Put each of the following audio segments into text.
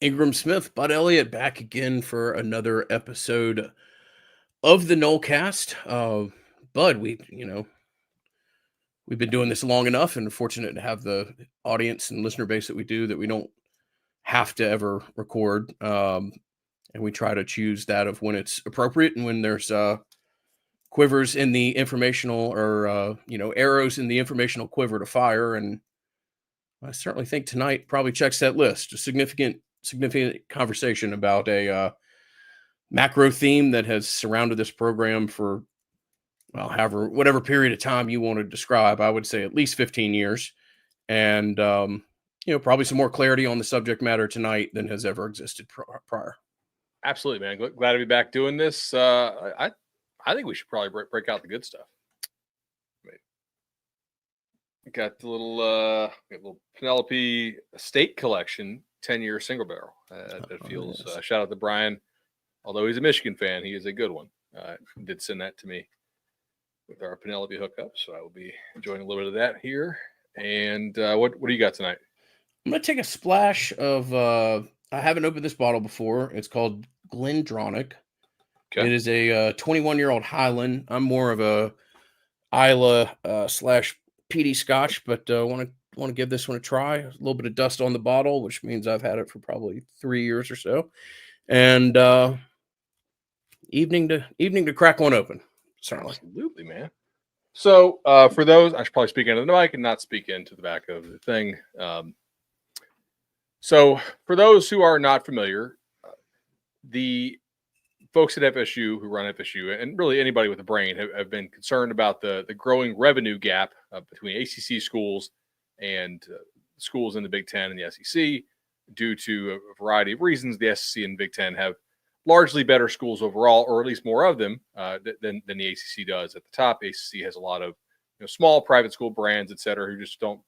Ingram Smith, Bud Elliott back again for another episode of the Nolecast. Bud, we've been doing this long enough and fortunate to have the audience and listener base that we do that we don't have to ever record. And we try to choose that of when it's appropriate and when there's quivers in the informational or arrows in the informational quiver to fire. And I certainly think tonight probably checks that list. A significant conversation about a macro theme that has surrounded this program for, well, however, whatever period of time you want to describe. I would say at least 15 years. And, probably some more clarity on the subject matter tonight than has ever existed prior. Absolutely, man. Glad to be back doing this. I think we should probably break out the good stuff. Got the little Penelope Estate Collection 10-year single barrel. That feels. Yes. Shout out to Brian. Although he's a Michigan fan, he is a good one. Did send that to me with our Penelope hookup, so I will be enjoying a little bit of that here. And what do you got tonight? I'm gonna take a splash of. I haven't opened this bottle before. It's called Glendronach. Okay. It is a 21-year-old Highland. I'm more of a Isla / peaty Scotch, but want to give this one a try. A little bit of dust on the bottle, which means I've had it for probably 3 years or so. And evening to crack one open. Certainly. Absolutely, man. So for those, I should probably speak into the mic and not speak into the back of the thing. So for those who are not familiar, the folks at FSU who run FSU, and really anybody with a brain, have been concerned about the growing revenue gap between ACC schools and schools in the Big Ten and the SEC due to a variety of reasons. The SEC and Big Ten have largely better schools overall, or at least more of them than the ACC does at the top. ACC has a lot of small private school brands, et cetera, who just don't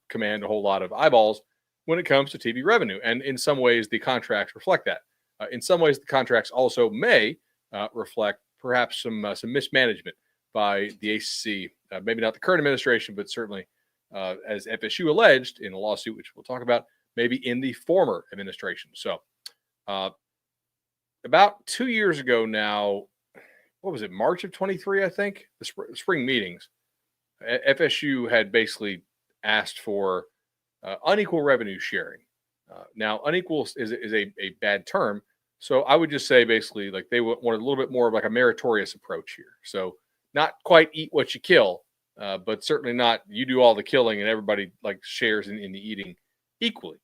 command a whole lot of eyeballs when it comes to TV revenue. And in some ways, the contracts reflect that. In some ways, the contracts also may reflect perhaps some mismanagement by the ACC, maybe not the current administration, but certainly, as FSU alleged in a lawsuit, which we'll talk about, maybe in the former administration. So about 2 years ago now, what was it, March of 23, I think, the spring meetings, FSU had basically asked for unequal revenue sharing. Now, unequal is a bad term. So I would just say basically like they wanted a little bit more of like a meritorious approach here. So not quite eat what you kill, but certainly not you do all the killing and everybody like shares in the eating equally.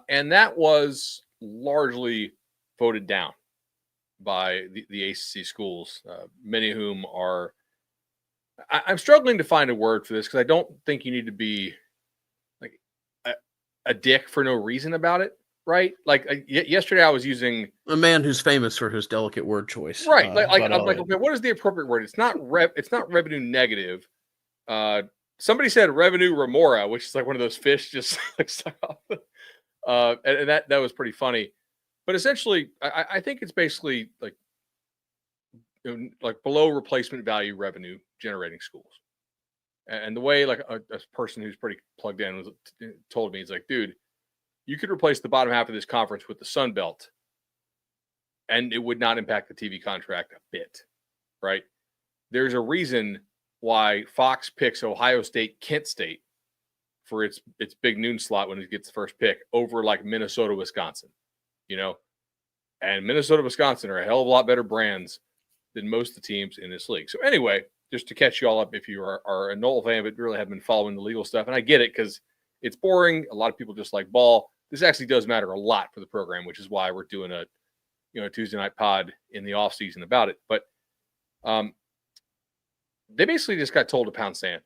And that was largely voted down by the ACC schools, many of whom are, I'm struggling to find a word for this because I don't think you need to be like a dick for no reason about it. Right. Like yesterday I was using a man who's famous for his delicate word choice. Right. I'm like, okay, what is the appropriate word? It's not revenue negative. Somebody said revenue remora, which is like one of those fish just like stuck off. And that was pretty funny. But essentially, I think it's basically like below replacement value revenue generating schools. And the way like a person who's pretty plugged in told me, he's like, dude, you could replace the bottom half of this conference with the Sun Belt, and it would not impact the TV contract a bit, right? There's a reason why Fox picks Ohio State, Kent State for its big noon slot when it gets the first pick over like Minnesota, Wisconsin, and Minnesota, Wisconsin are a hell of a lot better brands than most of the teams in this league. So anyway, just to catch you all up, if you are a Noel fan but really haven't been following the legal stuff, and I get it because it's boring. A lot of people just like ball. This actually does matter a lot for the program, which is why we're doing a Tuesday night pod in the off season about it. But they basically just got told to pound sand.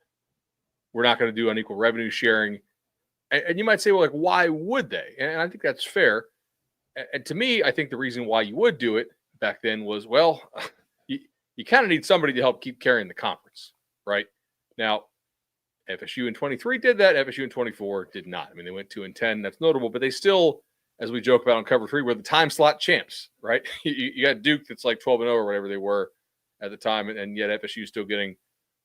We're not going to do unequal revenue sharing. And you might say, well, like, why would they? And I think that's fair. And to me, I think the reason why you would do it back then was, well, you kind of need somebody to help keep carrying the conference, right? Now, FSU in 23 did that. FSU in 24 did not. I mean, they went 2-10. That's notable, but they still, as we joke about on Cover 3, were the time slot champs, right? You got Duke that's like 12-0 or whatever they were at the time, and yet FSU is still getting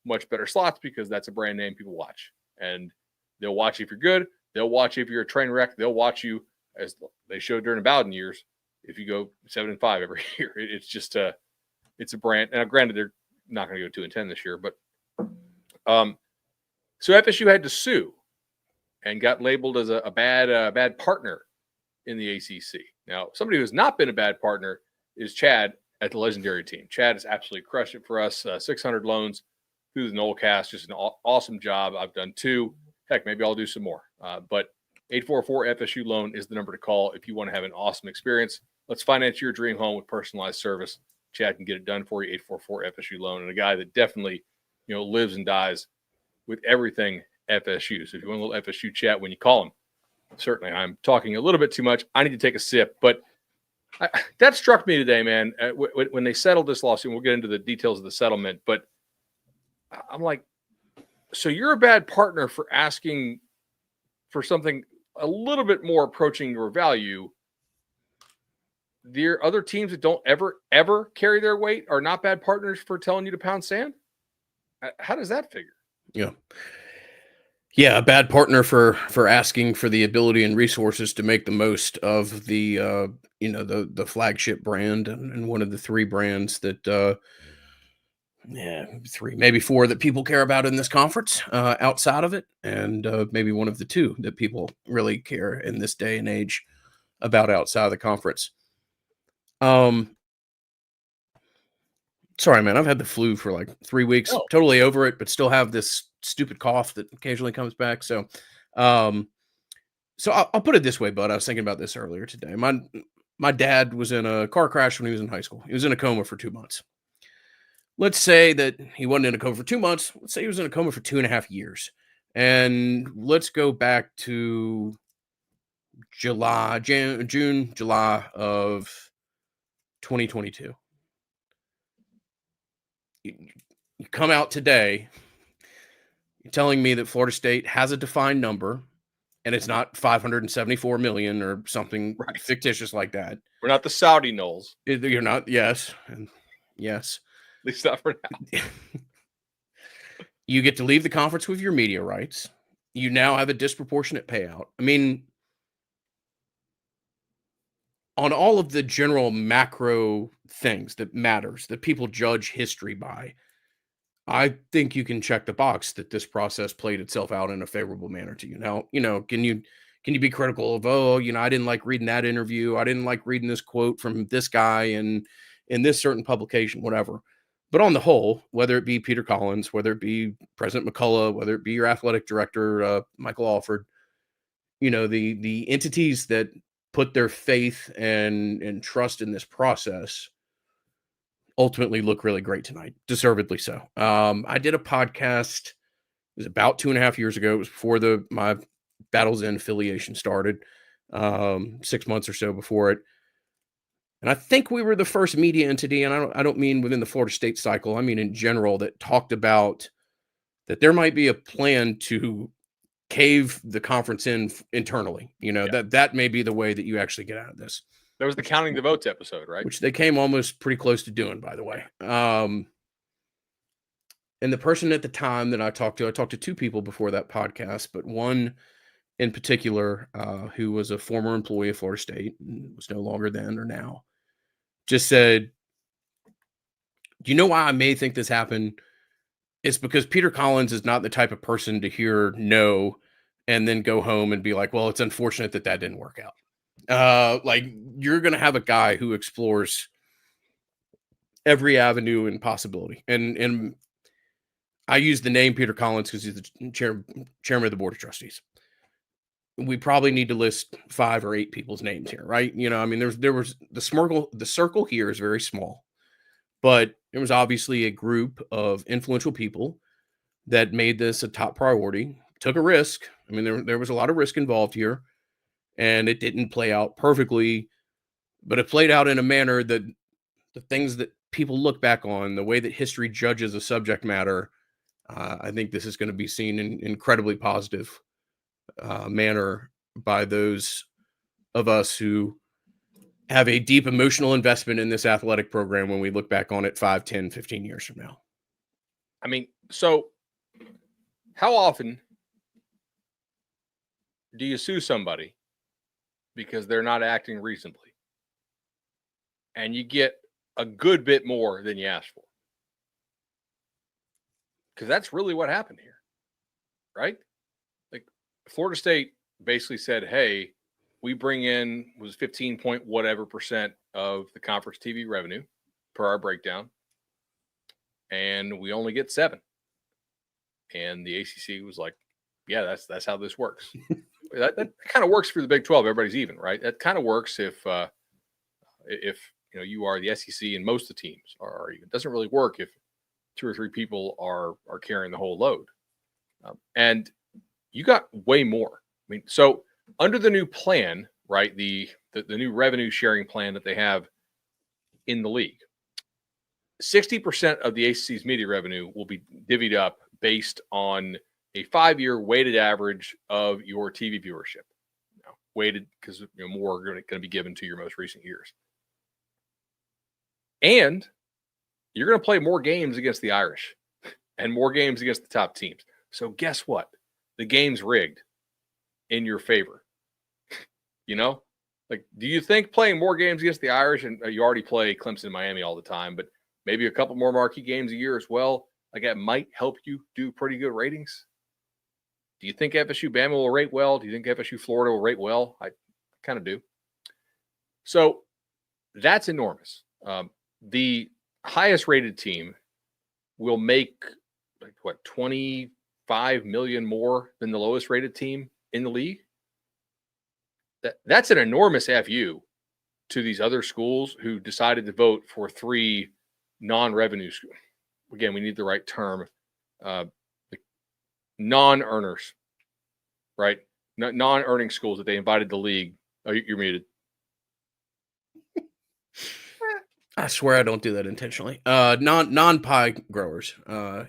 much better slots because that's a brand name people watch. And they'll watch you if you're good. They'll watch you if you're a train wreck. They'll watch you as they showed during the Bowden years, if you go 7-5 every year, it's just it's a brand. Now, granted, they're not going to go 2-10 this year, but so FSU had to sue and got labeled as a bad partner in the ACC. Now, somebody who has not been a bad partner is Chad at the legendary team. Chad has absolutely crushed it for us. 600 loans through the Nolecast, just an awesome job. I've done 2. Heck, maybe I'll do some more. But 844 FSU loan is the number to call if you want to have an awesome experience. Let's finance your dream home with personalized service. Chad can get it done for you. 844 FSU loan, and a guy that definitely, lives and dies with everything FSU. So if you want a little FSU chat when you call him, certainly. I'm talking a little bit too much. I need to take a sip, but that struck me today, man. When they settled this lawsuit, we'll get into the details of the settlement, but I'm like, so you're a bad partner for asking for something a little bit more approaching your value. The other teams that don't ever carry their weight are not bad partners for telling you to pound sand. How does that figure? Yeah, a bad partner for asking for the ability and resources to make the most of the the flagship brand and one of the 3 brands that 3, maybe 4 that people care about in this conference outside of it, and maybe one of the 2 that people really care in this day and age about outside of the conference. Sorry, man, I've had the flu for like 3 weeks. Oh. Totally over it, but still have this stupid cough that occasionally comes back. So, I'll put it this way, bud. I was thinking about this earlier today. My dad was in a car crash when he was in high school. He was in a coma for 2 months. Let's say that he wasn't in a coma for 2 months. Let's say he was in a coma for 2.5 years. And let's go back to June, July of 2022. You come out today, you're telling me that Florida State has a defined number and it's not 574 million or something fictitious like that. We're not the Saudi Knowles. You're not. Yes. And yes. At least not for now. You get to leave the conference with your media rights. You now have a disproportionate payout. I mean, on all of the general macro things that matters, that people judge history by, I think you can check the box that this process played itself out in a favorable manner to you. Now, can you be critical of, I didn't like reading that interview. I didn't like reading this quote from this guy in this certain publication, whatever. But on the whole, whether it be Peter Collins, whether it be President McCullough, whether it be your athletic director, Michael Alford, the entities that put their faith and trust in this process ultimately look really great tonight, deservedly so. I did a podcast, it was about 2.5 years ago. It was before my Battle's End affiliation started, 6 months or so before it. And I think we were the first media entity, and I don't mean within the Florida State cycle, I mean in general, that talked about that there might be a plan to cave the conference in internally. That may be the way that you actually get out of this. That was the Counting the Votes episode, right? Which they came almost pretty close to doing, by the way. And the person at the time that I talked to 2 people before that podcast, but one in particular, who was a former employee of Florida State, and was no longer then or now, just said, do you know why I may think this happened? It's because Peter Collins is not the type of person to hear no and then go home and be like, well, it's unfortunate that didn't work out. You're going to have a guy who explores every avenue and possibility. And I use the name Peter Collins because he's the chairman of the board of trustees. We probably need to list 5 or 8 people's names here, right? There was the circle here is very small, but there was obviously a group of influential people that made this a top priority, took a risk. I mean, there was a lot of risk involved here, and it didn't play out perfectly, but it played out in a manner that the things that people look back on, the way that history judges a subject matter, I think this is going to be seen in incredibly positive manner by those of us who have a deep emotional investment in this athletic program when we look back on it 5, 10, 15 years from now. I mean, so how often do you sue somebody because they're not acting reasonably. And you get a good bit more than you asked for. Because that's really what happened here, right? Like Florida State basically said, hey, we bring in was 15 point whatever percent of the conference TV revenue per our breakdown, and we only get 7. And the ACC was like, yeah, that's how this works. that kind of works for the Big 12. Everybody's even, right? That kind of works if you are the SEC and most of the teams are even. It doesn't really work if 2 or 3 people are carrying the whole load. And you got way more. I mean, so under the new plan, right, the new revenue sharing plan that they have in the league, 60% of the ACC's media revenue will be divvied up based on a 5-year weighted average of your TV viewership. Weighted because more are going to be given to your most recent years. And you're going to play more games against the Irish and more games against the top teams. So guess what? The game's rigged in your favor. Like, do you think playing more games against the Irish, and you already play Clemson and Miami all the time, but maybe a couple more marquee games a year as well, like that might help you do pretty good ratings? Do you think FSU Bama will rate well? Do you think FSU Florida will rate well? I kind of do. So that's enormous. The highest rated team will make 25 million more than the lowest rated team in the league. That's an enormous FU to these other schools who decided to vote for 3 non-revenue schools. Again, we need the right term. Non-earners, right? Non-earning schools that they invited the league. Oh, you're muted. I swear I don't do that intentionally. Non-pie growers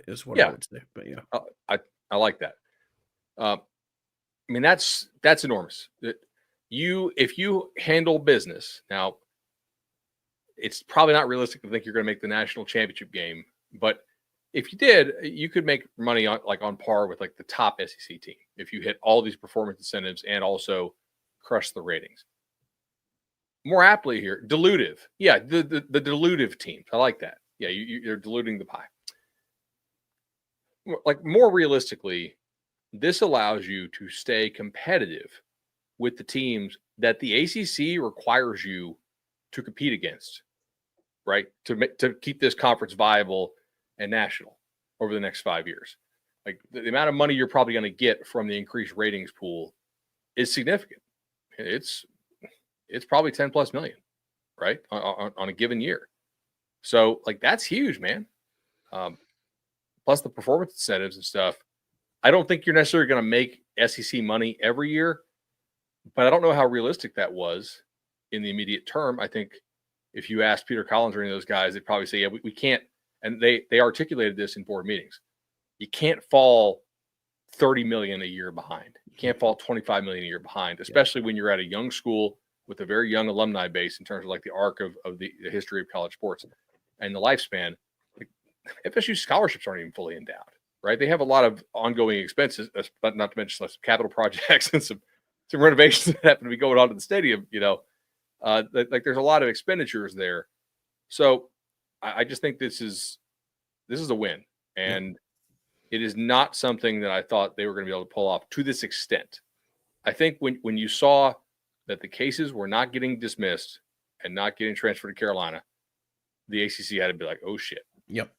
is what I would say. But yeah, I like that. I mean, that's enormous. If you handle business now, it's probably not realistic to think you're going to make the national championship game. But if you did, you could make money on par with like the top SEC team if you hit all these performance incentives and also crush the ratings. More aptly here, dilutive. Yeah, the dilutive teams. I like that. Yeah, you're diluting the pie. Like more realistically, this allows you to stay competitive with the teams that the ACC requires you to compete against, right? To keep this conference viable and national over the next 5 years. Like the amount of money you're probably going to get from the increased ratings pool is significant. It's probably 10 plus million, right? On a given year. So like, that's huge, man. Plus the performance incentives and stuff. I don't think you're necessarily going to make SEC money every year, but I don't know how realistic that was in the immediate term. I think if you ask Peter Collins or any of those guys, they'd probably say, yeah, we can't. And they articulated this in board meetings. You can't fall 30 million a year behind. You can't fall 25 million a year behind, especially when you're at a young school with a very young alumni base in terms of like the arc of the history of college sports and the lifespan. Like, FSU scholarships aren't even fully endowed, right? They have a lot of ongoing expenses, but not to mention some capital projects and some renovations that happen to be going on to the stadium, like there's a lot of expenditures there. So I just think this is a win. And it is not something that I thought they were going to be able to pull off to this extent. I think when you saw that the cases were not getting dismissed and not getting transferred to Carolina, the ACC had to be like, oh shit. Yep.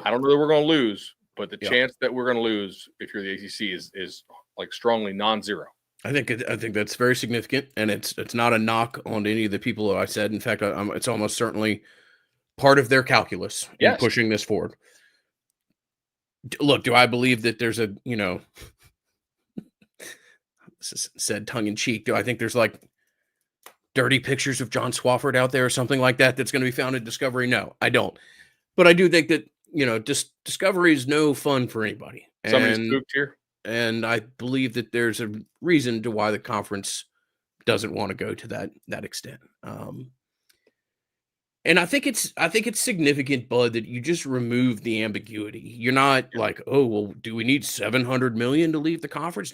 I don't know that we're going to lose, but the chance that we're going to lose if you're the ACC is like strongly non-zero. I think that's very significant, and it's not a knock on any of the people that I said. In fact, it's almost certainly part of their calculus in pushing this forward. Look, do I believe that there's a, this is said tongue in cheek, do I think there's like dirty pictures of John Swafford out there or something like that that's going to be found in Discovery? No, I don't. But I do think that, Discovery is no fun for anybody. Somebody's spooked here. And I believe that there's a reason to why the conference doesn't want to go to that extent. And I think it's significant, Bud, that you just remove the ambiguity. You're not like, oh, well, do we need $700 million to leave the conference?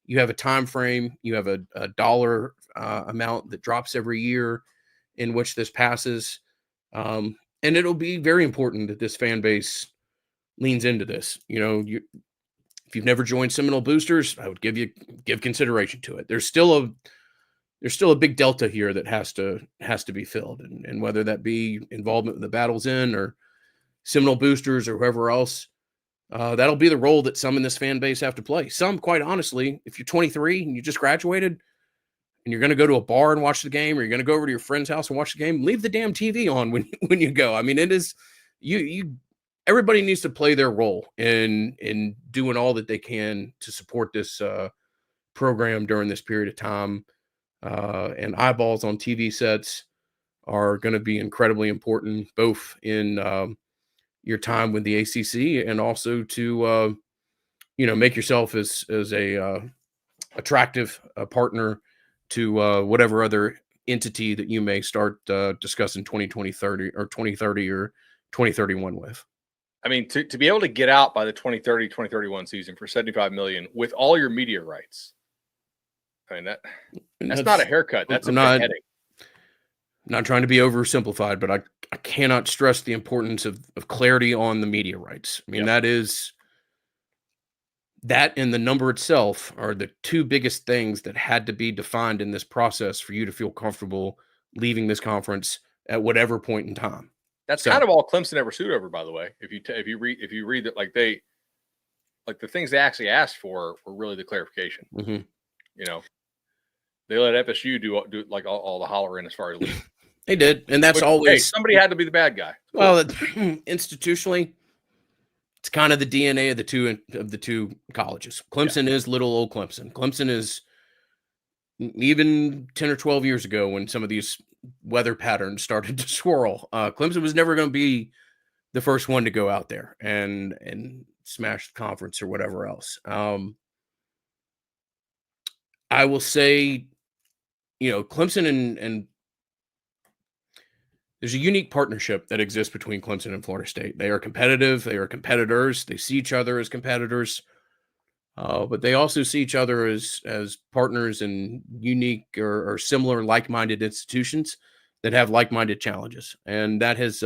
you have a time frame, you have a dollar amount that drops every year in which this passes. And it'll be very important that this fan base leans into this. If you've never joined Seminole Boosters, I would give consideration to it. There's still a big delta here that has to be filled, and whether that be involvement with the Battles In or Seminole Boosters or whoever else, that'll be the role that some in this fan base have to play. Some, quite honestly, if you're 23 and you just graduated and you're going to go to a bar and watch the game, or you're going to go over to your friend's house and watch the game, leave the damn TV on when you go. I mean, it is you. Everybody needs to play their role in doing all that they can to support this program during this period of time. And eyeballs on TV sets are going to be incredibly important, both in your time with the ACC and also to make yourself as a attractive partner to whatever other entity that you may start discussing 2030 or 2031 with. I mean, to be able to get out by the 2030, 2031 season for $75 million with all your media rights. I mean, that's not a haircut. That's a big headache. Not trying to be oversimplified, but I cannot stress the importance of clarity on the media rights. I mean, that and the number itself are the two biggest things that had to be defined in this process for you to feel comfortable leaving this conference at whatever point in time. That's kind of all Clemson ever sued over, by the way. If you read that, like the things they actually asked for were really the clarification. Mm-hmm. They let FSU do like all the hollering as far as leaving. They did, and that's always somebody had to be the bad guy. Well, institutionally, it's kind of the DNA of the two colleges. Clemson is little old Clemson. Clemson is, even 10 or 12 years ago when some of these weather patterns started to swirl, Clemson was never going to be the first one to go out there and smash the conference or whatever else. I will say, Clemson and there's a unique partnership that exists between Clemson and Florida State. They are competitive. They are competitors. They see each other as competitors, but they also see each other as partners in unique or similar like-minded institutions that have like-minded challenges. And that has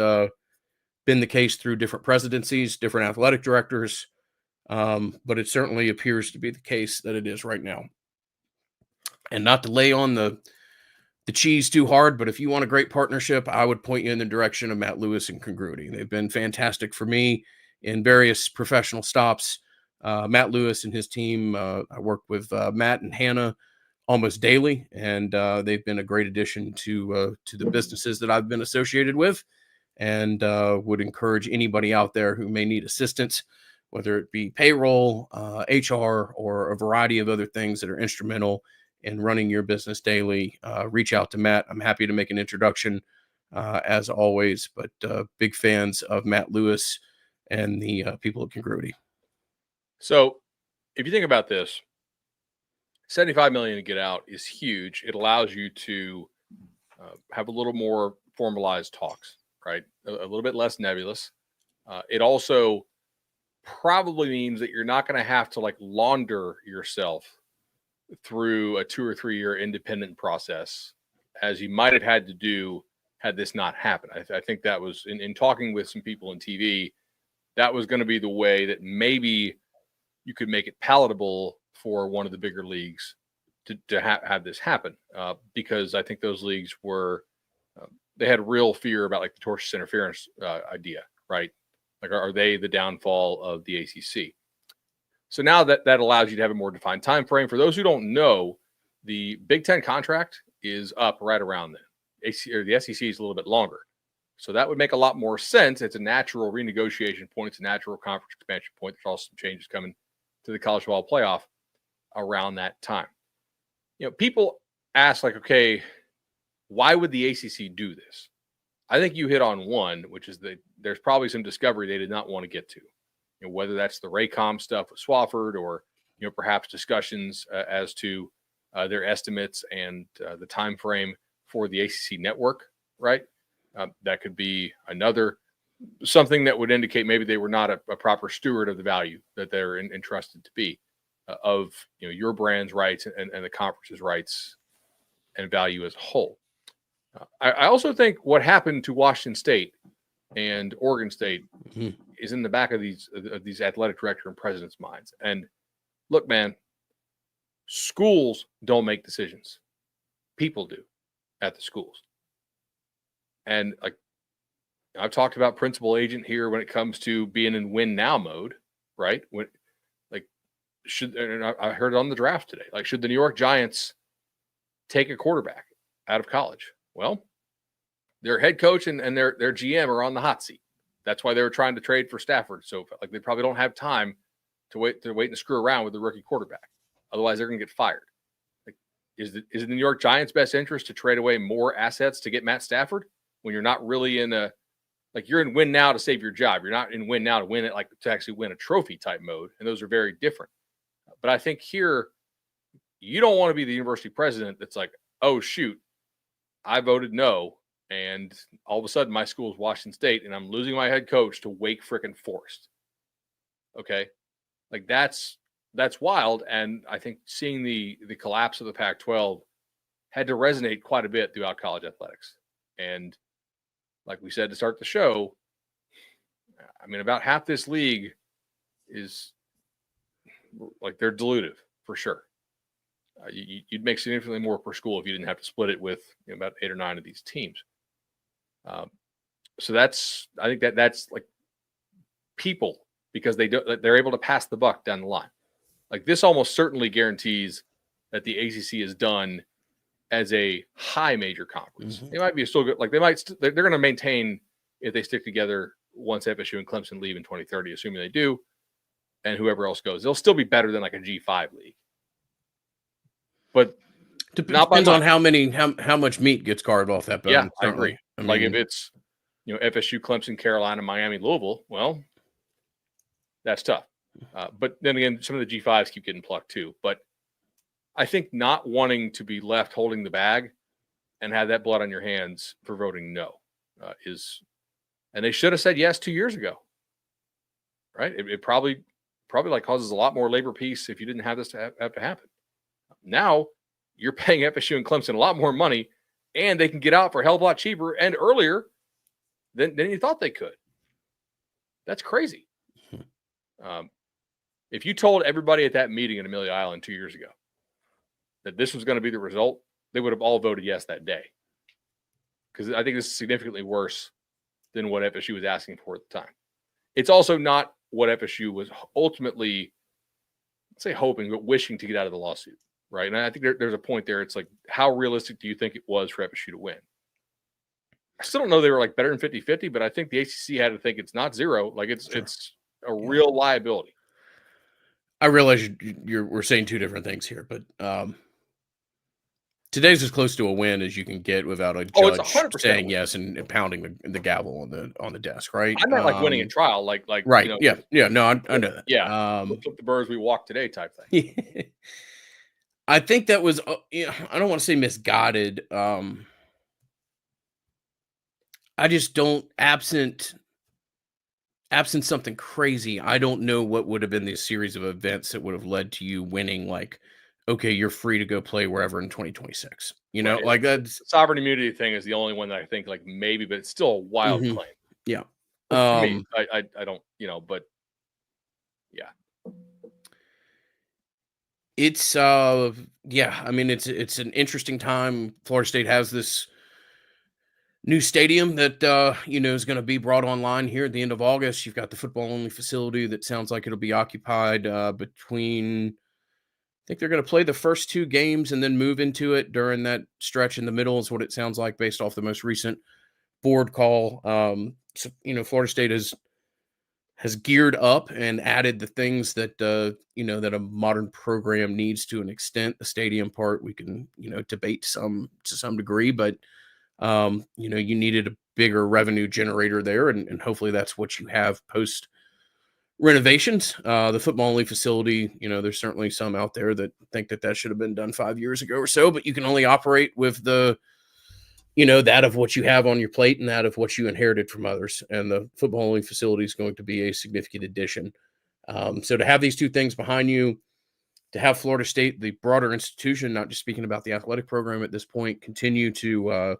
been the case through different presidencies, different athletic directors, but it certainly appears to be the case that it is right now. And not to lay on the cheese too hard, but if you want a great partnership, I would point you in the direction of Matt Lewis and Congruity. They've been fantastic for me in various professional stops. Matt Lewis and his team, I work with Matt and Hannah almost daily, and they've been a great addition to the businesses that I've been associated with, and would encourage anybody out there who may need assistance, whether it be payroll, HR, or a variety of other things that are instrumental in running your business daily. Reach out to Matt. I'm happy to make an introduction as always, but big fans of Matt Lewis and the people at Congruity. So if you think about this, $75 million to get out is huge. It allows you to have a little more formalized talks, right? A little bit less nebulous. It also probably means that you're not going to have to launder yourself through a 2 or 3 year independent process as you might have had to do had this not happened. I think that was in talking with some people in TV, that was going to be the way that maybe you could make it palatable for one of the bigger leagues to have this happen, because I think those leagues were they had real fear about the tortious interference idea, right? Are they the downfall of the ACC? So now that allows you to have a more defined time frame. For those who don't know, the Big Ten contract is up right around then. The SEC is a little bit longer. So that would make a lot more sense. It's a natural renegotiation point. It's a natural conference expansion point. There's also some changes coming to the college football playoff around that time. People ask okay, why would the ACC do this? I think you hit on one, which is that there's probably some discovery they did not want to get to. Whether that's the Raycom stuff with Swafford or, perhaps discussions as to their estimates and the time frame for the ACC network, right? That could be something that would indicate maybe they were not a proper steward of the value that they're entrusted to be. of your brand's rights and the conference's rights and value as a whole. I also think what happened to Washington State and Oregon State is in the back of these athletic director and presidents' minds. And look, man, schools don't make decisions. People do at the schools. And like I've talked about principal agent here when it comes to being in win now mode, right? When and I heard it on the draft today. Like, should the New York Giants take a quarterback out of college? Well, their head coach and their GM are on the hot seat. That's why they were trying to trade for Stafford. So like they probably don't have time to wait and screw around with the rookie quarterback. Otherwise, they're going to get fired. Like, is it in the New York Giants' best interest to trade away more assets to get Matt Stafford when you're not really you're in win now to save your job? You're not in win now to win it, like to actually win a trophy type mode. And those are very different. But I think here, you don't want to be the university president that's like, oh, shoot, I voted no. And all of a sudden, my school is Washington State, and I'm losing my head coach to Wake frickin' Forest. Okay? Like, that's wild. And I think seeing the collapse of the Pac-12 had to resonate quite a bit throughout college athletics. And like we said to start the show, I mean, about half this league is like they're dilutive for sure. You'd make significantly more per school if you didn't have to split it with about 8 or 9 of these teams. So I think that's like people, because they're able to pass the buck down the line. Like, this almost certainly guarantees that the ACC is done as a high major conference. Mm-hmm. They might be still good. Like, they're going to maintain, if they stick together once FSU and Clemson leave in 2030, assuming they do, and whoever else goes, they'll still be better than like a G5 league. But depends on how much meat gets carved off that bone. Yeah, certainly. I agree. Like, if it's FSU, Clemson, Carolina, Miami, Louisville, well, that's tough. But then again, some of the G5s keep getting plucked too. But I think not wanting to be left holding the bag and have that blood on your hands for voting no and they should have said yes 2 years ago, right? It probably like causes a lot more labor peace if you didn't have this to have to happen. Now you're paying FSU and Clemson a lot more money, and they can get out for a hell of a lot cheaper and earlier than you thought they could. That's crazy. If you told everybody at that meeting in Amelia Island 2 years ago that this was going to be the result, they would have all voted yes that day. Because I think this is significantly worse than what FSU was asking for at the time. It's also not what FSU was ultimately, let's say hoping, but wishing to get out of the lawsuit, right? And I think there's a point there. It's like, how realistic do you think it was for FSU to win? I still don't know they were like better than 50-50, but I think the ACC had to think it's not zero. Like, it's a real liability. I realize we're saying two different things here, but today's as close to a win as you can get without a judge saying yes and pounding the gavel on the desk, right? I'm not like winning a trial, like right. Yeah. No, I know that. Yeah. Flip the birds, we walk today type thing. I think that was, I don't want to say misguided. I just don't, absent something crazy, I don't know what would have been the series of events that would have led to you winning. Like, okay, you're free to go play wherever in 2026. Right. Like, that's sovereign immunity thing is the only one that I think like maybe, but it's still a wild claim. Yeah. For me, I don't, but yeah. It's I mean, it's an interesting time. Florida State has this new stadium that is going to be brought online here at the end of August. You've got the football only facility that sounds like it'll be occupied between, I think they're going to play the first 2 games and then move into it during that stretch in the middle, is what it sounds like based off the most recent board call. So, Florida State has geared up and added the things that that a modern program needs to an extent. The stadium part we can debate to some degree, but you needed a bigger revenue generator there, and hopefully that's what you have post renovations. The football only facility, there's certainly some out there that think that should have been done 5 years ago or so, but you can only operate with the that of what you have on your plate and that of what you inherited from others. And the football only facility is going to be a significant addition. So to have these 2 things behind you, to have Florida State, the broader institution, not just speaking about the athletic program at this point, continue to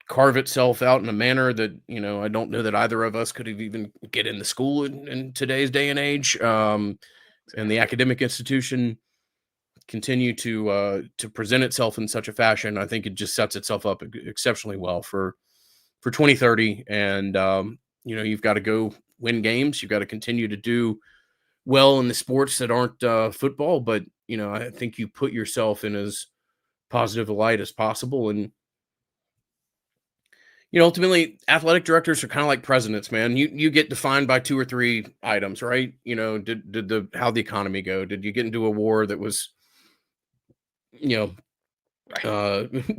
carve itself out in a manner that, I don't know that either of us could have even get into school in today's day and age. And the academic institution continue to present itself in such a fashion. I think it just sets itself up exceptionally well for 2030. And you've got to go win games. You've got to continue to do well in the sports that aren't football. But I think you put yourself in as positive a light as possible. And ultimately, athletic directors are kind of like presidents, man. You get defined by 2 or 3 items, right? Did how'd the economy go? Did you get into a war that was,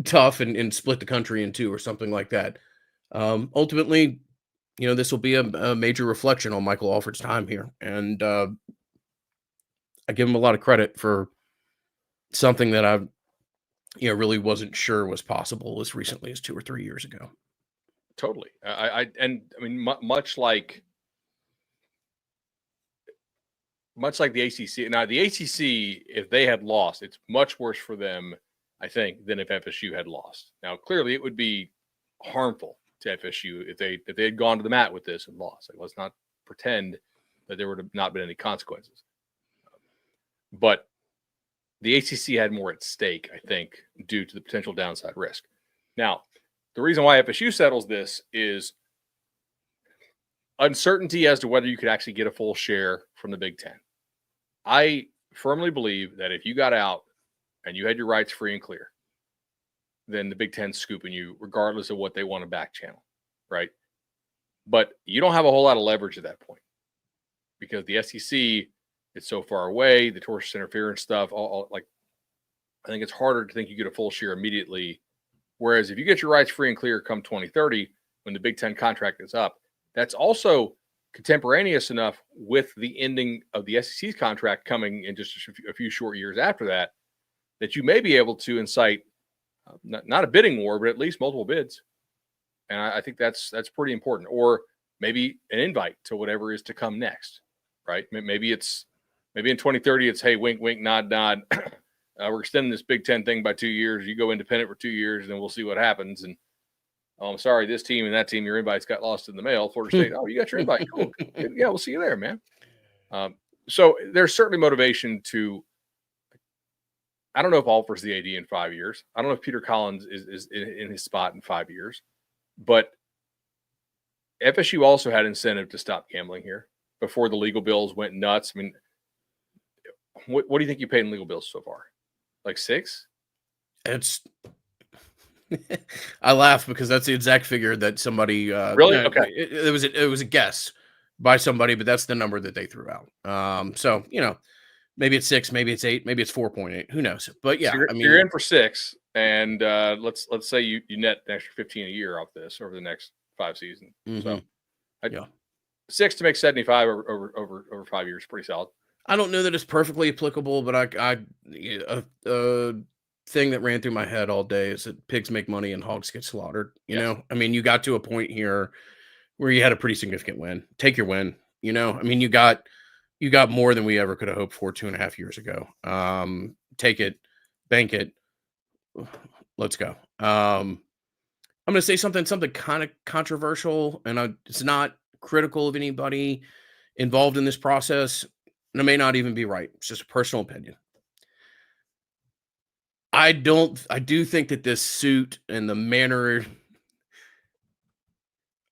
tough and split the country in 2 or something like that? Ultimately, this will be a major reflection on Michael Alford's time here, and I give him a lot of credit for something that I, really wasn't sure was possible as recently as 2 or 3 years ago. Totally. I mean, much like the ACC. Now, the ACC, if they had lost, it's much worse for them, I think, than if FSU had lost. Now, clearly, it would be harmful to FSU if they had gone to the mat with this and lost. Like, let's not pretend that there would have not been any consequences. But the ACC had more at stake, I think, due to the potential downside risk. Now, the reason why FSU settles this is uncertainty as to whether you could actually get a full share from the Big Ten. I firmly believe that if you got out and you had your rights free and clear, then the Big Ten's scooping you regardless of what they want to back channel, right? But you don't have a whole lot of leverage at that point because the SEC is so far away, the tortious interference stuff, I think it's harder to think you get a full share immediately. Whereas if you get your rights free and clear come 2030, when the Big Ten contract is up, that's also contemporaneous enough with the ending of the SEC's contract coming in just a few short years after that, that you may be able to incite not a bidding war, but at least multiple bids. And I think that's pretty important. Or maybe an invite to whatever is to come next, right? Maybe in 2030, it's, hey, wink, wink, nod, nod. We're extending this Big Ten thing by 2 years. You go independent for 2 years, and then we'll see what happens. And I'm sorry, this team and that team, your invites got lost in the mail. Florida State, oh, you got your invite. Cool. Yeah, we'll see you there, man. So there's certainly motivation to. I don't know if Alford's the AD in 5 years. I don't know if Peter Collins is in his spot in 5 years. But FSU also had incentive to stop gambling here before the legal bills went nuts. I mean, what do you think you paid in legal bills so far? Like 6? It's I laugh because that's the exact figure that somebody really okay. It was a guess by somebody, but that's the number that they threw out. So maybe it's 6, maybe it's 8, maybe it's 4.8. Who knows? But yeah, so you're in for 6, and let's say you net an extra 15 a year off this over the next 5 seasons. Mm-hmm. So 6 to make 75 over 5 years, pretty solid. I don't know that it's perfectly applicable, but a thing that ran through my head all day is that pigs make money and hogs get slaughtered. You know, I mean, you got to a point here where you had a pretty significant win. Take your win. I mean, you got more than we ever could have hoped for 2.5 years ago. Take it, bank it. Let's go. I'm going to say something kind of controversial, and it's not critical of anybody involved in this process. And it may not even be right. It's just a personal opinion. I do think that this suit and the manner,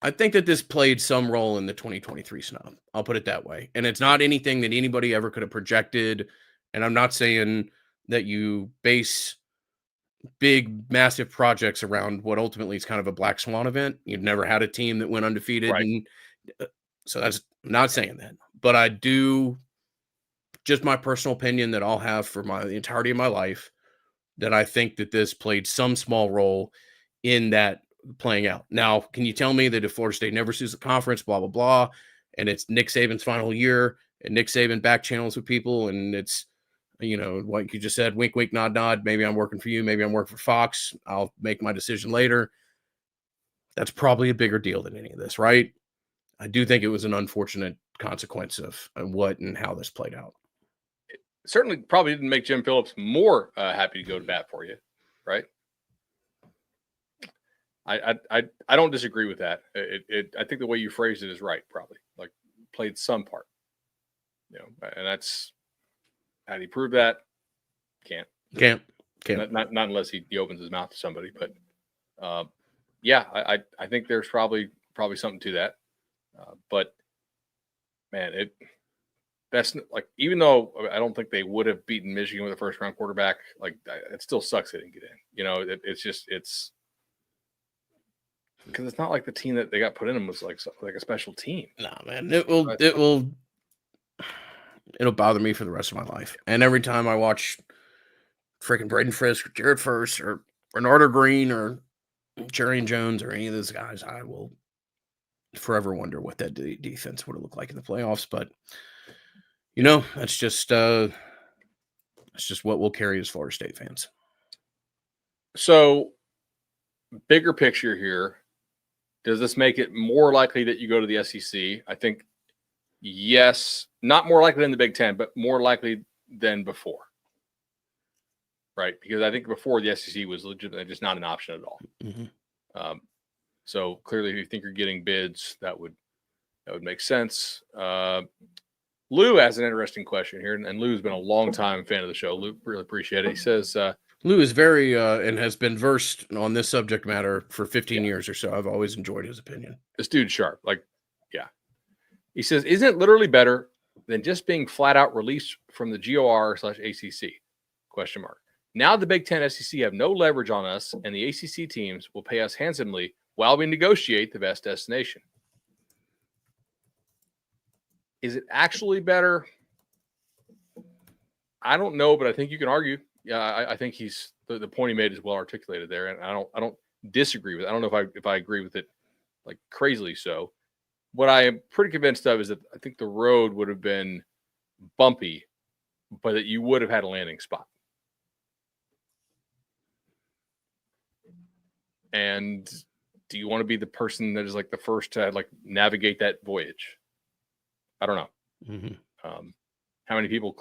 I think that this played some role in the 2023 snub. I'll put it that way. And it's not anything that anybody ever could have projected. And I'm not saying that you base big, massive projects around what ultimately is kind of a black swan event. You've never had a team that went undefeated. Right. And so I'm not saying that. But I do, just my personal opinion that I'll have for the entirety of my life, that I think that this played some small role in that playing out. Now, can you tell me that if Florida State never sues the conference, blah, blah, blah, and it's Nick Saban's final year and Nick Saban back channels with people and it's, like you just said, wink, wink, nod, nod, maybe I'm working for you, maybe I'm working for Fox, I'll make my decision later. That's probably a bigger deal than any of this, right? I do think it was an unfortunate consequence of what and how this played out. Certainly probably didn't make Jim Phillips more happy to go to bat for you, right? I don't disagree with that. I think the way you phrased it is right, probably. Like, played some part. And that's, how do you prove that? Can't. Not unless he opens his mouth to somebody. But yeah, I think there's probably something to that. But man, that's like, even though I don't think they would have beaten Michigan with a first round quarterback, like, it still sucks they didn't get in. It's because it's not like the team that they got put in them was like a special team. Nah, man, it'll bother me for the rest of my life. And every time I watch freaking Braden Frisk or Jared First or Bernardo Green or Jerry Jones or any of those guys, I will forever wonder what that defense would have looked like in the playoffs. But that's just what we'll carry as Florida State fans. So, bigger picture here, does this make it more likely that you go to the SEC? I think yes, not more likely than the Big Ten, but more likely than before. Right? Because I think before the SEC was legitimately just not an option at all. Mm-hmm. So clearly, if you think you're getting bids, that would make sense. Lou has an interesting question here, and Lou's been a long time fan of the show. Lou, really appreciate it. He says, Lou is very and has been versed on this subject matter for 15 years or so. I've always enjoyed his opinion. This dude's sharp. Like, yeah. He says, isn't it literally better than just being flat out released from the GOR/ACC? ? Now the Big Ten SEC have no leverage on us, and the ACC teams will pay us handsomely while we negotiate the best destination. Is it actually better? I don't know, but I think you can argue. Yeah, I think he's the point he made is well articulated there, and I don't disagree with it. I don't know if I agree with it like crazily so. What I am pretty convinced of is that I think the road would have been bumpy, but that you would have had a landing spot. And do you want to be the person that is like the first to like navigate that voyage? I don't know. Mm-hmm. How many people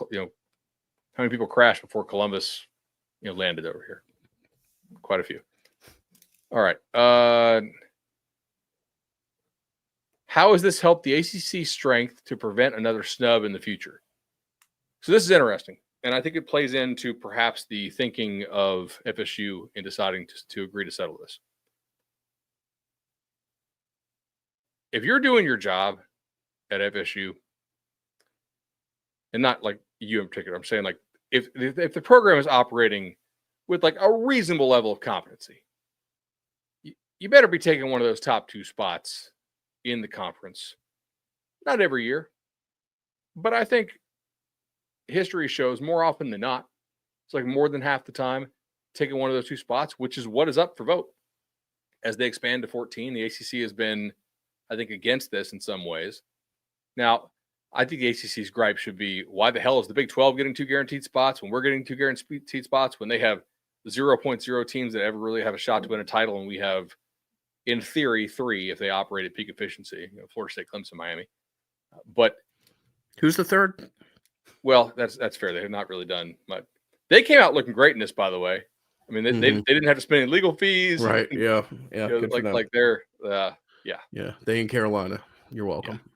crashed before Columbus, landed over here? Quite a few. All right. How has this helped the ACC strength to prevent another snub in the future? So this is interesting, and I think it plays into perhaps the thinking of FSU in deciding to agree to settle this. If you're doing your job at FSU, and not like you in particular, I'm saying like if the program is operating with like a reasonable level of competency, you better be taking one of those top 2 spots in the conference. Not every year, but I think history shows more often than not, it's like more than half the time taking one of those 2 spots, which is what is up for vote. As they expand to 14, the ACC has been, I think, against this in some ways. Now, I think the ACC's gripe should be, why the hell is the Big 12 getting 2 guaranteed spots when we're getting 2 guaranteed spots when they have 0.0 teams that ever really have a shot to win a title, and we have, in theory, 3 if they operate at peak efficiency, Florida State, Clemson, Miami. But who's the third? Well, that's fair. They have not really done much. They came out looking great in this, by the way. I mean, they didn't have to spend any legal fees. Right. Yeah. Like they're Yeah. They in Carolina. You're welcome. Yeah.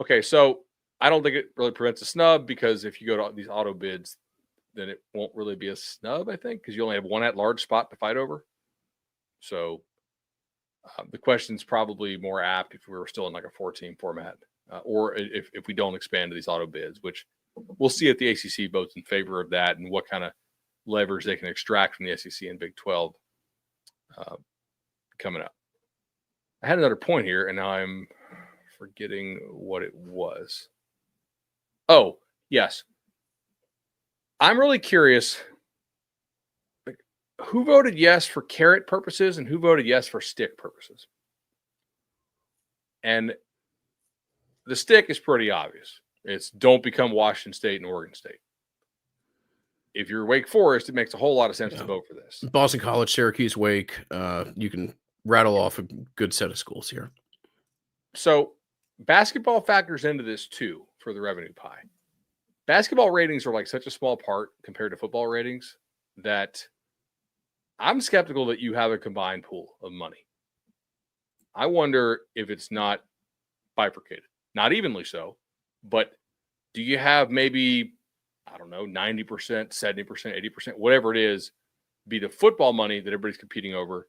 Okay, so I don't think it really prevents a snub, because if you go to these auto bids, then it won't really be a snub, I think, because you only have one at-large spot to fight over. So the question's probably more apt if we were still in like a 4-team format, or if we don't expand to these auto bids, which we'll see if the ACC votes in favor of that and what kind of levers they can extract from the SEC and Big 12 coming up. I had another point here, and now I'm forgetting what it was. Oh, yes. I'm really curious, like, who voted yes for carrot purposes and who voted yes for stick purposes? And the stick is pretty obvious. It's don't become Washington State and Oregon State. If you're Wake Forest, it makes a whole lot of sense to vote for this. Boston College, Syracuse, Wake. You can rattle off a good set of schools here. So basketball factors into this too for the revenue pie. Basketball ratings are like such a small part compared to football ratings that I'm skeptical that you have a combined pool of money. I wonder if it's not bifurcated, not evenly so, but do you have maybe, I don't know, 90%, 70%, 80%, whatever it is, be the football money that everybody's competing over,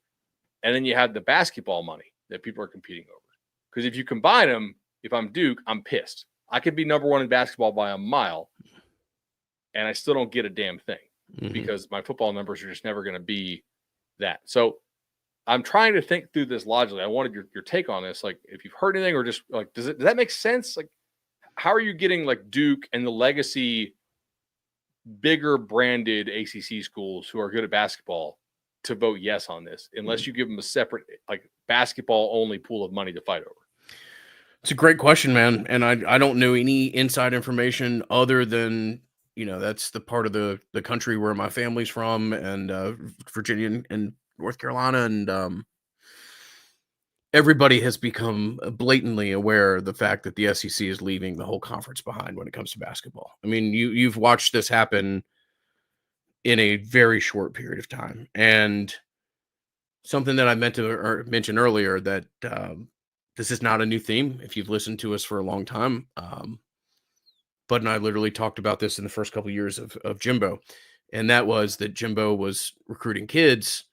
and then you have the basketball money that people are competing over. Because if you combine them, if I'm Duke, I'm pissed. I could be number one in basketball by a mile, and I still don't get a damn thing because my football numbers are just never going to be that. So I'm trying to think through this logically. I wanted your take on this. Like, if you've heard anything, or just like, does that make sense? Like, how are you getting like Duke and the legacy, bigger branded ACC schools who are good at basketball to vote yes on this, unless you give them a separate, like, basketball only pool of money to fight over? It's a great question, man. And I don't know any inside information other than, that's the part of the country where my family's from, and Virginia and North Carolina. And everybody has become blatantly aware of the fact that the SEC is leaving the whole conference behind when it comes to basketball. I mean, you've watched this happen in a very short period of time. And something that I meant to mention earlier, that this is not a new theme if you've listened to us for a long time. Bud and I literally talked about this in the first couple of years of Jimbo. And that was that Jimbo was recruiting kids,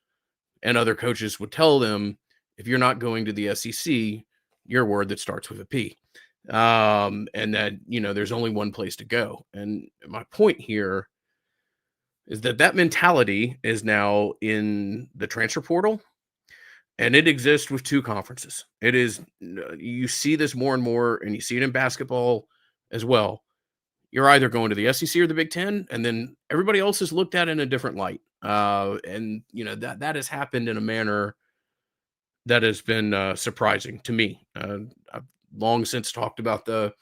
and other coaches would tell them, if you're not going to the SEC, you're a word that starts with a P. And that, there's only one place to go. And my point here is that mentality is now in the transfer portal, and it exists with two conferences. It is, you see this more and more, and you see it in basketball as well. You're either going to the SEC or the Big Ten, and then everybody else is looked at in a different light. And that has happened in a manner that has been surprising to me. I've long since talked about the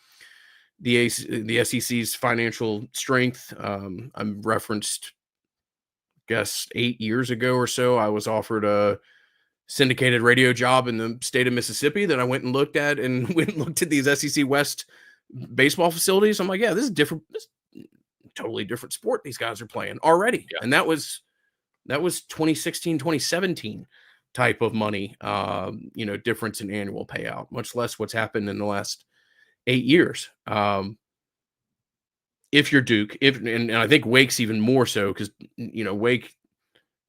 SEC's financial strength. I'm referenced, I guess 8 years ago or so, I was offered a syndicated radio job in the state of Mississippi that I went and looked at, and went and looked at these SEC West baseball facilities. I'm like, yeah, this is different. This is totally different sport these guys are playing already. Yeah. And that was 2016, 2017 type of money, difference in annual payout, much less what's happened in the last 8 years. If you're Duke, and I think Wake's even more so, because, Wake,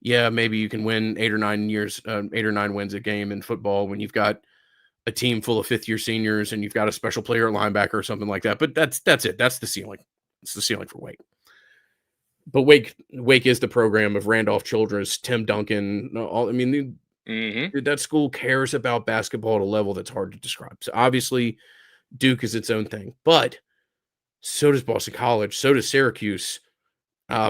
yeah, maybe you can win 8 or 9 wins a game in football when you've got a team full of fifth-year seniors and you've got a special player at linebacker or something like that. But that's it. That's the ceiling. It's the ceiling for Wake. But Wake is the program of Randolph Childress, Tim Duncan. That school cares about basketball at a level that's hard to describe. So obviously, Duke is its own thing, but so does Boston College. So does Syracuse,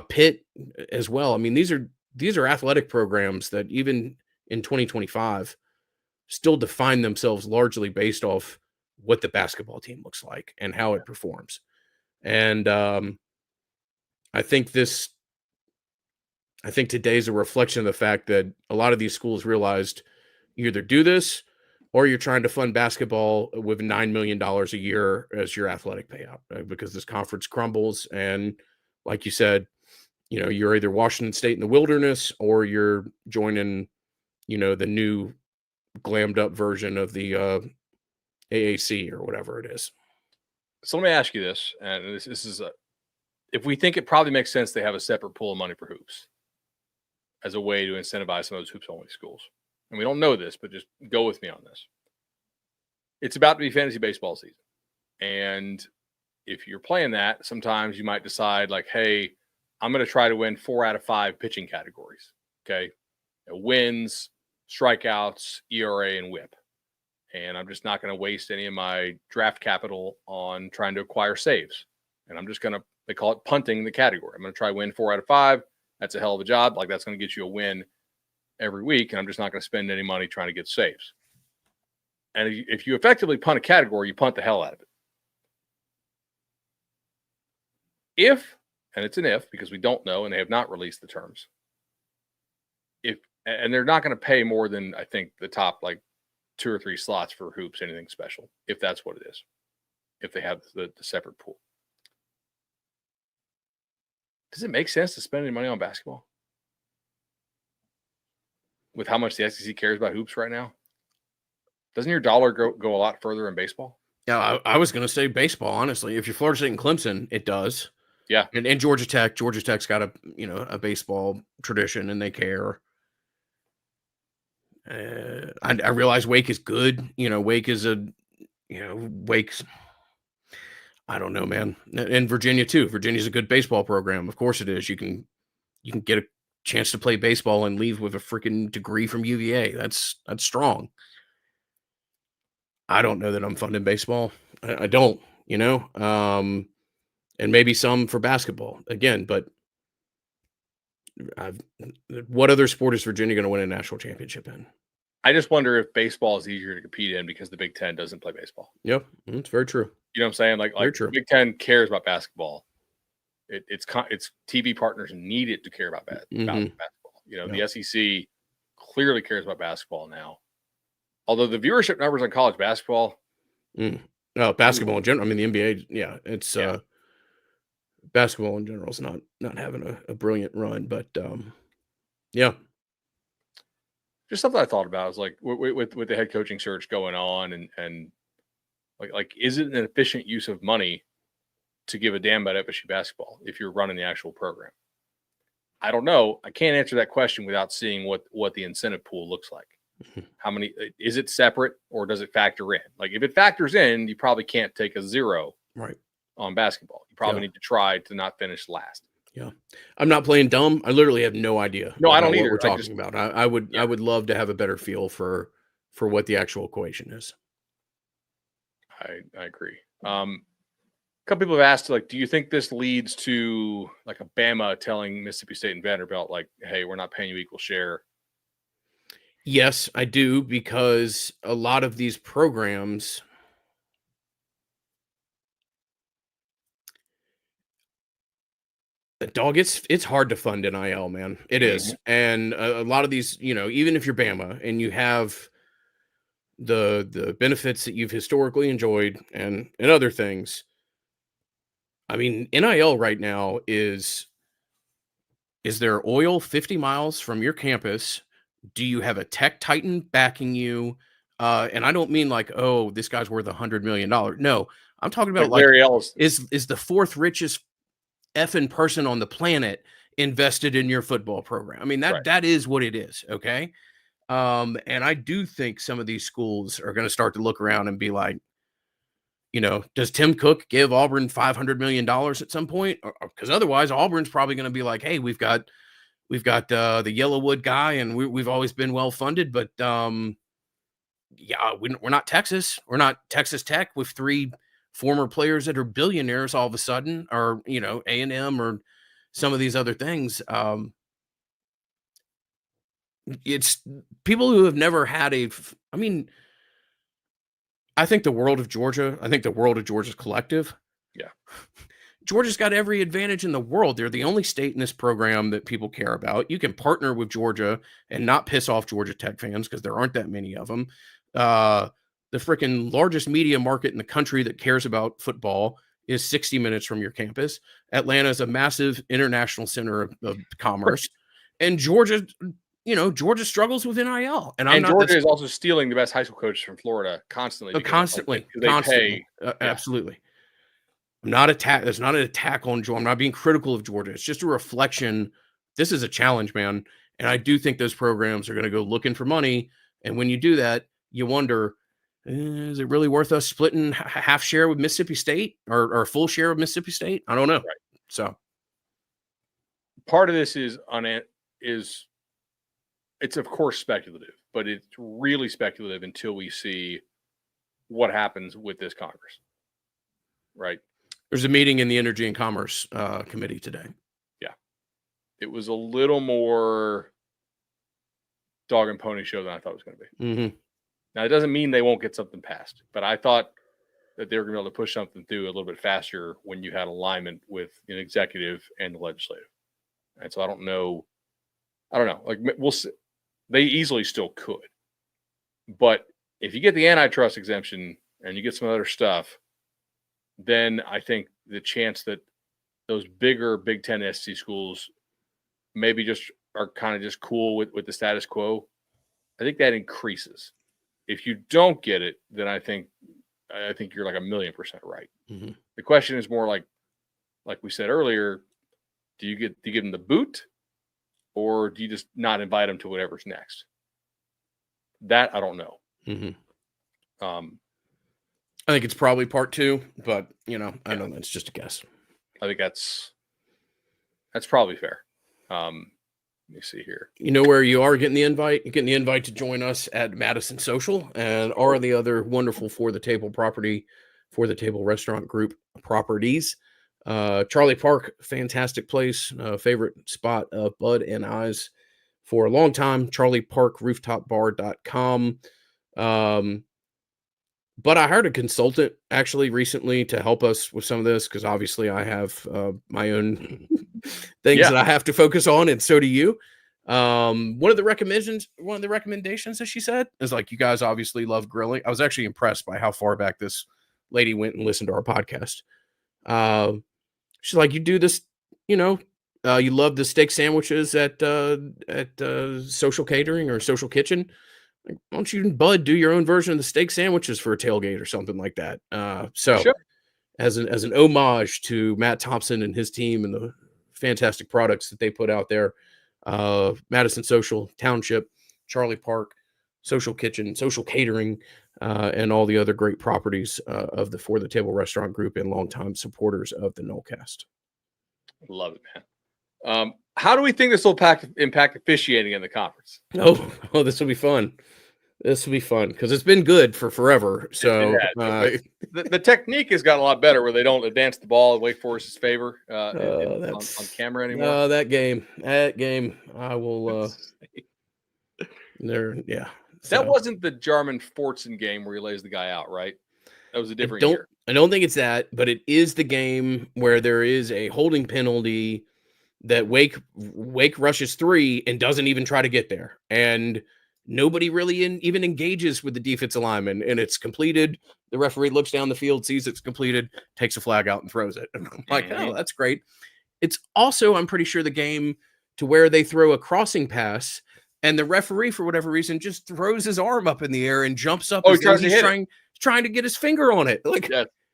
Pitt as well. I mean, these are athletic programs that even in 2025 still define themselves largely based off what the basketball team looks like and how it performs. And I think today's a reflection of the fact that a lot of these schools realized you either do this or you're trying to fund basketball with $9 million a year as your athletic payout, because this conference crumbles. And like you said, you're either Washington State in the wilderness, or you're joining, the new glammed up version of the AAC or whatever it is. So let me ask you this, and this is if we think it probably makes sense they have a separate pool of money for hoops as a way to incentivize some of those hoops only schools. And we don't know this, but just go with me on this. It's about to be fantasy baseball season. And if you're playing that, sometimes you might decide, like, hey, I'm going to try to win 4 out of 5 pitching categories. Okay. Wins, strikeouts, ERA, and whip. And I'm just not going to waste any of my draft capital on trying to acquire saves. And I'm just going to, they call it punting the category. I'm going to try to win 4 out of 5. That's a hell of a job. Like, that's going to get you a win every week. And I'm just not going to spend any money trying to get saves. And if you effectively punt a category, you punt the hell out of it. If, and it's an if because we don't know and they have not released the terms, and they're not going to pay more than, I think, the top like 2 or 3 slots for hoops, anything special, if that's what it is, if they have the separate pool. Does it make sense to spend any money on basketball with how much the SEC cares about hoops right now? Doesn't your dollar go a lot further in baseball? Yeah, I was going to say baseball, honestly. If you're Florida State and Clemson, it does. Yeah. And Georgia Tech. Georgia Tech's got a baseball tradition, and they care. I realize Wake is good. Wake is Wake's. I don't know, man. And Virginia too. Virginia's a good baseball program. Of course it is. You can get a chance to play baseball and leave with a freaking degree from UVA. That's strong. I don't know that I'm funding baseball. I don't, and maybe some for basketball again, but what other sport is Virginia going to win a national championship in? I just wonder if baseball is easier to compete in because the Big Ten doesn't play baseball. Yep, it's very true. You know what I'm saying? Like the Big Ten cares about basketball. It's TV partners need it to care about basketball. The SEC clearly cares about basketball now. Although the viewership numbers on college basketball, no, basketball in general. I mean, the NBA, it's basketball in general is not having a brilliant run, but yeah. Just something I thought about is like with the head coaching search going on, and like is it an efficient use of money to give a damn about FSU basketball if you're running the actual program? I don't know. I can't answer that question without seeing what the incentive pool looks like. How many is it separate or does it factor in? Like if it factors in, you probably can't take a 0 on basketball. You probably need to try to not finish last. Yeah, I'm not playing dumb. I literally have no idea. No, I don't either. What we're talking about. I would love to have a better feel for what the actual equation is. I agree. A couple people have asked, like, do you think this leads to like a Bama telling Mississippi State and Vanderbilt, like, hey, we're not paying you equal share? Yes, I do, because a lot of these programs, dog, it's hard to fund NIL, man. It is. And a lot of these, even if you're Bama and you have the benefits that you've historically enjoyed and other things, I mean, NIL right now is there oil 50 miles from your campus? Do you have a tech titan backing you? And I don't mean like, oh, this guy's worth $100 million. No, I'm talking about like Larry Ellis is the fourth richest effing person on the planet invested in your football program. I mean, that is what it is. Okay. And I do think some of these schools are going to start to look around and be like, does Tim Cook give Auburn $500 million at some point? Because otherwise Auburn's probably going to be like, hey, we've got the Yellowwood guy, and we've always been well funded, but we're not Texas. We're not Texas Tech with 3 former players that are billionaires all of a sudden, or A&M or some of these other things. It's people who have never had I think the world of Georgia. I think the world of Georgia's collective. Yeah. Georgia's got every advantage in the world. They're the only state in this program that people care about. You can partner with Georgia and not piss off Georgia Tech fans because there aren't that many of them. The freaking largest media market in the country that cares about football is 60 minutes from your campus. Atlanta is a massive international center of commerce. And Georgia struggles with NIL. And Georgia is also stealing the best high school coaches from Florida constantly. Constantly. Absolutely. That's not an attack on Georgia. I'm not being critical of Georgia. It's just a reflection. This is a challenge, man. And I do think those programs are going to go looking for money. And when you do that, you wonder, is it really worth us splitting half share with Mississippi State or full share with Mississippi State? I don't know. Right. So part of this is it's of course speculative, but it's really speculative until we see what happens with this Congress. Right. There's a meeting in the Energy and Commerce Committee today. Yeah. It was a little more dog and pony show than I thought it was going to be. Mm-hmm. Now, it doesn't mean they won't get something passed, but I thought that they were going to be able to push something through a little bit faster when you had alignment with an executive and the legislative. And so I don't know. Like, we'll see. They easily still could, but If you get the antitrust exemption and you get some other stuff, then I think the chance that those bigger Big Ten SEC schools maybe just are kind of just cool with the status quo, I think that increases. If you don't get it, then I think you're like 1,000,000% right. Mm-hmm. The question is more like we said earlier, do you give them the boot, or do you just not invite them to whatever's next? That I don't know. Mm-hmm. I think it's probably part 2, but I know that's just a guess. I think that's probably fair. Let me see here. You know where you are getting the invite? You're getting the invite to join us at Madison Social and all the other wonderful For the Table restaurant group properties. Charlie Park, fantastic place, favorite spot of Bud and I's for a long time. CharlieParkRooftopBar.com. But I hired a consultant actually recently to help us with some of this because obviously I have my own things that I have to focus on, and so do you. One of the recommendations that she said is like, you guys obviously love grilling. I was actually impressed by how far back this lady went and listened to our podcast. She's like, you do this, you love the steak sandwiches at Social Catering or Social Kitchen. Like, why don't you and Bud do your own version of the steak sandwiches for a tailgate or something like that? Sure. As an homage to Matt Thompson and his team and the fantastic products that they put out there, Madison Social, Township, Charlie Park, Social Kitchen, Social Catering, and all the other great properties of the For the Table restaurant group and longtime supporters of the Nolecast. Love it, man. How do we think this will impact officiating in the conference? Oh, this will be fun. This will be fun because it's been good for forever. So the technique has gotten a lot better where they don't advance the ball in Wake Forest's favor on camera anymore. That game, I will. Yeah. That wasn't the Jarman Fortson game where he lays the guy out, right? That was a different year. I don't think it's that, but it is the game where there is a holding penalty that Wake rushes 3 and doesn't even try to get there, and nobody really even engages with the defensive lineman, and it's completed. The referee looks down the field, sees it's completed, takes a flag out and throws it. And I'm like, oh, that's great. It's also, I'm pretty sure, the game to where they throw a crossing pass and the referee, for whatever reason, just throws his arm up in the air and jumps up. He's trying to get his finger on it. Like,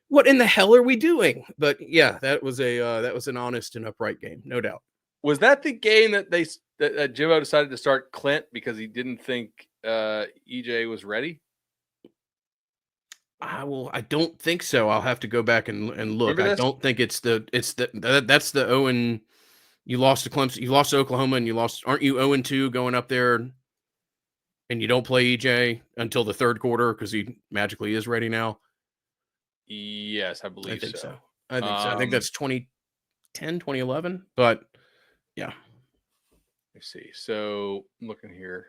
what in the hell are we doing? But yeah, that was an honest and upright game, no doubt. Was that the game that Jimbo decided to start Clint because he didn't think EJ was ready? I don't think so. I'll have to go back and look. I don't think that's the Owen. You lost to Clemson. You lost to Oklahoma, and aren't you 0-2 going up there? And you don't play EJ until the third quarter because he magically is ready now. Yes, I believe so. I think so. I think that's 2010, 2011. But yeah. Let me see. So I'm looking here.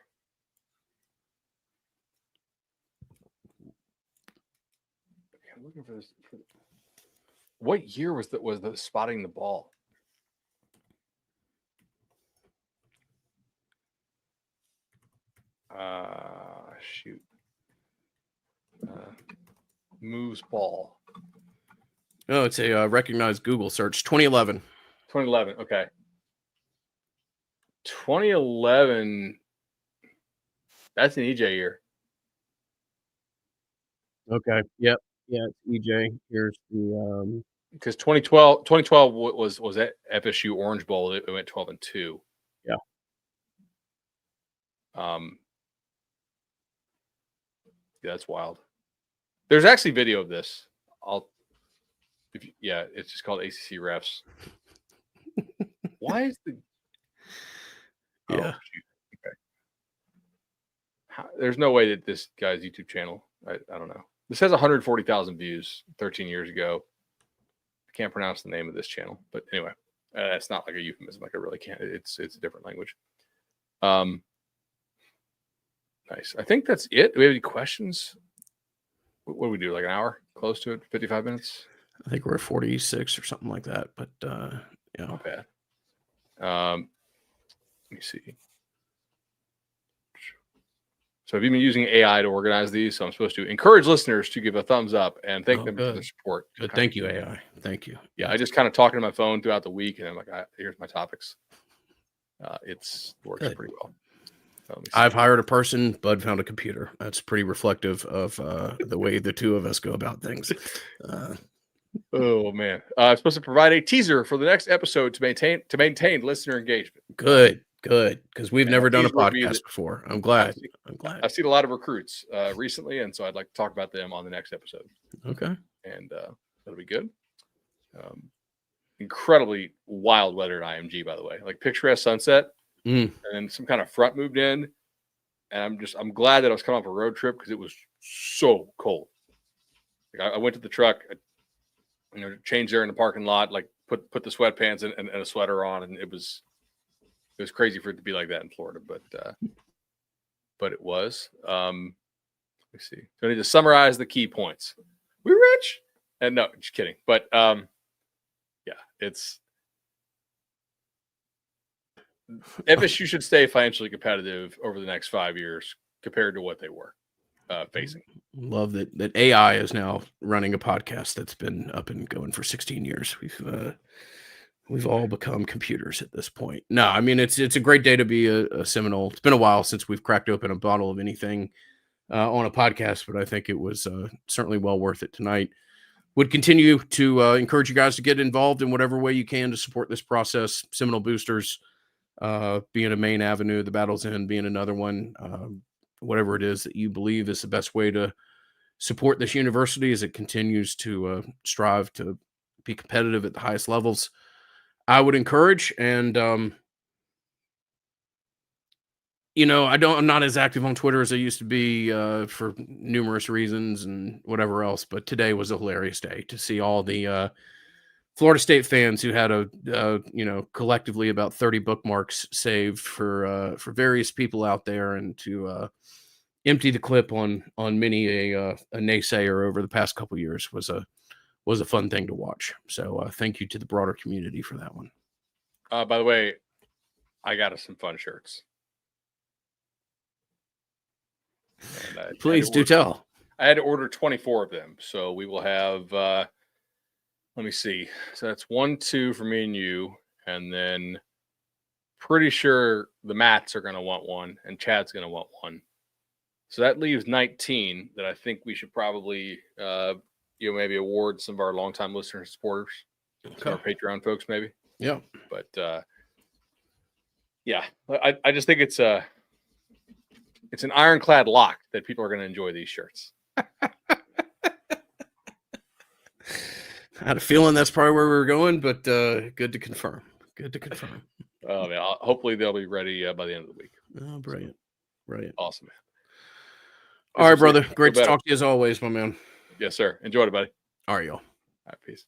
I'm looking for this. What year was the spotting the ball? Shoot. Moves ball. No, it's a recognized Google search. 2011. 2011. Okay. 2011. That's an EJ year. Okay. Yep. Yeah, it's EJ. Here's the because 2012 was at FSU Orange Bowl. It went 12-2. Yeah. Yeah, that's wild. There's actually video of this. It's just called ACC refs. Why is the? Yeah. Oh, okay. There's no way that this guy's YouTube channel. I don't know. This has 140,000 views 13 years ago. I can't pronounce the name of this channel, but anyway, it's not like a euphemism. Like I really can't. It's a different language. Nice. I think that's it. Do we have any questions? What do we do? Like an hour? Close to it? 55 minutes? I think we're at 46 or something like that. But yeah. Not bad. Let me see. So I've been using AI to organize these. So I'm supposed to encourage listeners to give a thumbs up and thank them for their support. Good. Thank you, AI. Thank you. Yeah, I just kind of talking to my phone throughout the week, and I'm like, here's my topics. It works pretty well. I've hired a person. Bud found a computer. That's pretty reflective of the way the two of us go about things. Oh man, I'm supposed to provide a teaser for the next episode to maintain listener engagement. Good, because we've never done a podcast before. I'm glad. I've seen a lot of recruits recently, and so I'd like to talk about them on the next episode. Okay, and that'll be good. Incredibly wild weather at IMG, by the way, like picturesque sunset, and then some kind of front moved in, and I'm glad that I was coming off a road trip because it was so cold. Like I went to the truck, changed there in the parking lot, like put the sweatpants and a sweater on, and it was crazy for it to be like that in Florida, but it was. Let me see. So I need to summarize the key points. We rich? And no, just kidding. But yeah, it's FSU should stay financially competitive over the next 5 years compared to what they were facing. Love that AI is now running a podcast that's been up and going for 16 years. We've all become computers at this point. No, I mean it's a great day to be a Seminole. It's been a while since we've cracked open a bottle of anything on a podcast, but I think it was certainly well worth it tonight. Would continue to encourage you guys to get involved in whatever way you can to support this process. Seminole Boosters being a main avenue, the Battle's End being another one. Whatever it is that you believe is the best way to support this university as it continues to strive to be competitive at the highest levels, I would encourage. And I'm not as active on Twitter as I used to be for numerous reasons and whatever else. But today was a hilarious day to see all the Florida State fans who had collectively about 30 bookmarks saved for various people out there, and to empty the clip on many a naysayer over the past couple of years was a fun thing to watch. So thank you to the broader community for that one. By the way, I got us some fun shirts. Please do tell. I had to order 24 of them, so we will have. Let me see. So that's 1, 2 for me and you, and then pretty sure the Matts are going to want one, and Chad's going to want one. So that leaves 19 that I think we should probably, maybe award some of our longtime listeners and supporters, some of our Patreon folks, maybe. Yeah. But yeah, I just think it's an ironclad lock that people are going to enjoy these shirts. I had a feeling that's probably where we were going, but good to confirm. Oh man, hopefully they'll be ready by the end of the week. Oh, brilliant. Awesome, man. All right, brother. Great to talk to you as always, my man. Yes, sir. Enjoy it, buddy. All right, y'all. All right, peace.